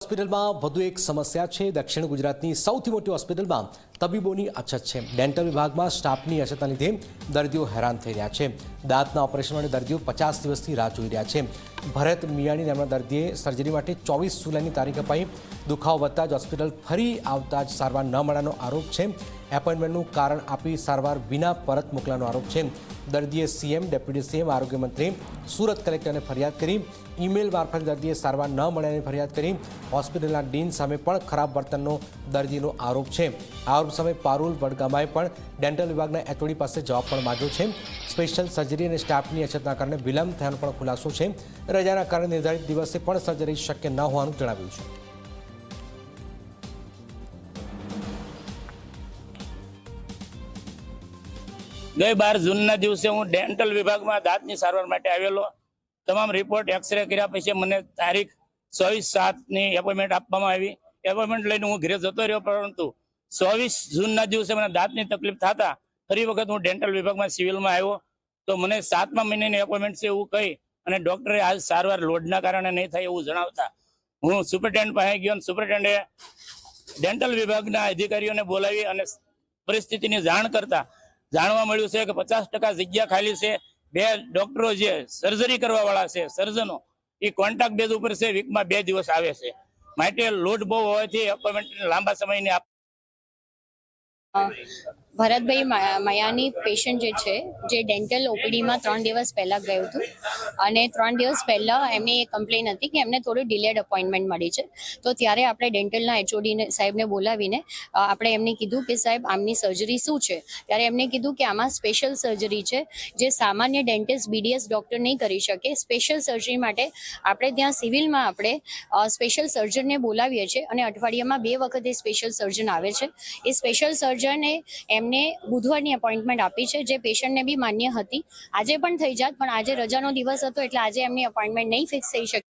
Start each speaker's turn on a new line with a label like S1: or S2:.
S1: હોસ્પિટલમાં વધુ એક સમસ્યા છે। દક્ષિણ ગુજરાતની સૌથી મોટી હોસ્પિટલમાં તબીબોની અછત છે। ડેન્ટલ વિભાગમાં સ્ટાફની અછતના લીધે દર્દીઓ હેરાન થઈ રહ્યા છે। દાંતના ઓપરેશન માટે દર્દીઓ 50 દિવસથી રાહ જોઈ રહ્યા છે। ભરત મિયાણી નામના દર્દીએ સર્જરી માટે 24 જુલાઈની તારીખ અપાઈ। દુખાવો વધતા જ હોસ્પિટલ ફરી આવતા જ સારવાર ન મળવાનો આરોપ છે। એપોઇન્ટમેન્ટનું કારણ આપી સારવાર વિના પરત મોકલવાનો આરોપ છે। દર્દીએ સીએમ, ડેપ્યુટી સીએમ, આરોગ્ય મંત્રી, સુરત કલેક્ટરને ફરિયાદ કરી। ઈમેલ મારફતે દર્દીએ સારવાર ન મળ્યાની ફરિયાદ કરી। હોસ્પિટલના ડીન સામે પણ ખરાબ વર્તનનો દર્દીનો આરોપ છે। આરોપ સામે પારુલ વડગામાએ પણ ડેન્ટલ વિભાગના એચઓડી પાસે જવાબ પણ માંગ્યો છે। સ્પેશિયલ સર્જરી અને સ્ટાફની અછતના કારણે વિલંબ થયાનો પણ ખુલાસો છે। રજાના કારણે નિર્ધારિત દિવસે પણ સર્જરી શક્ય ન હોવાનું જણાવ્યું છે।
S2: ગઈ 12 જૂનના દિવસે હું ડેન્ટલ વિભાગમાં દાંતની સારવાર માટે આવેલો। તમામ રિપોર્ટ એક્સરે કર્યા પછી મને તારીખ 24/7ની એપોઇન્ટમેન્ટ આપવામાં આવી। એપોઇન્ટમેન્ટ લઈને હું ઘરે જતો રહ્યો, પરંતુ 24 જૂનના દિવસે મને દાંતની તકલીફ થતા ફરી વખત હું ડેન્ટલ વિભાગમાં સિવિલમાં આવ્યો, તો મને 7મા મહિનાની એપોઇન્ટમેન્ટ છે એવું કહી અને ડોક્ટરે આજ સારવાર લોડના કારણે નહીં થાય એવું જણાવતા હું સુપરિન્ટેન્ડન્ટ પાસે ગયો અને સુપરિન્ટેન્ડન્ટે ડેન્ટલ વિભાગના અધિકારીઓને બોલાવી અને પરિસ્થિતિની જાણ કરતા જાણવા મળ્યું છે કે 50% જગ્યા ખાલી છે। 2 ડોક્ટરો જે સર્જરી કરવા વાળા છે, સર્જનો, એ કોન્ટ્રાક્ટ બેઝ ઉપર છે, વીકમાં 2 દિવસ આવે છે। માટે લોડ બહુ હોવાથી એપોઇન્ટમેન્ટ લાંબા સમયની
S3: ભરતભાઈ મયાની પેશન્ટ જે ડેન્ટલ ઓપીડીમાં 3 દિવસ પહેલા ગયું હતું અને 3 દિવસ પહેલા એમની એક કમ્પ્લેન હતી કે એમને થોડું ડિલેડ અપોઇન્ટમેન્ટ મળી છે। તો ત્યારે આપણે ડેન્ટલના એચઓડી સાહેબને બોલાવીને આપણે એમને કીધું કે સાહેબ આમની સર્જરી શું છે। ત્યારે એમને કીધું કે આમાં સ્પેશિયલ સર્જરી છે, જે સામાન્ય ડેન્ટિસ્ટ બીડીએસ ડોક્ટર નહીં કરી શકે। સ્પેશિયલ સર્જરી માટે આપણે ત્યાં સિવિલમાં આપણે સ્પેશિયલ સર્જનને બોલાવીએ છીએ અને અઠવાડિયામાં 2 વખત એ સ્પેશિયલ સર્જન આવે છે। એ સ્પેશિયલ સર્જને એમને બુધવારની અપોઇન્ટમેન્ટ આપી છે, જે પેશન્ટને બી માન્ય હતી। આજે પણ થઈ જાત, પણ આજે રજાનો દિવસ હતો એટલે આજે એમની અપોઇન્ટમેન્ટ નહીં ફિક્સ થઈ શકી।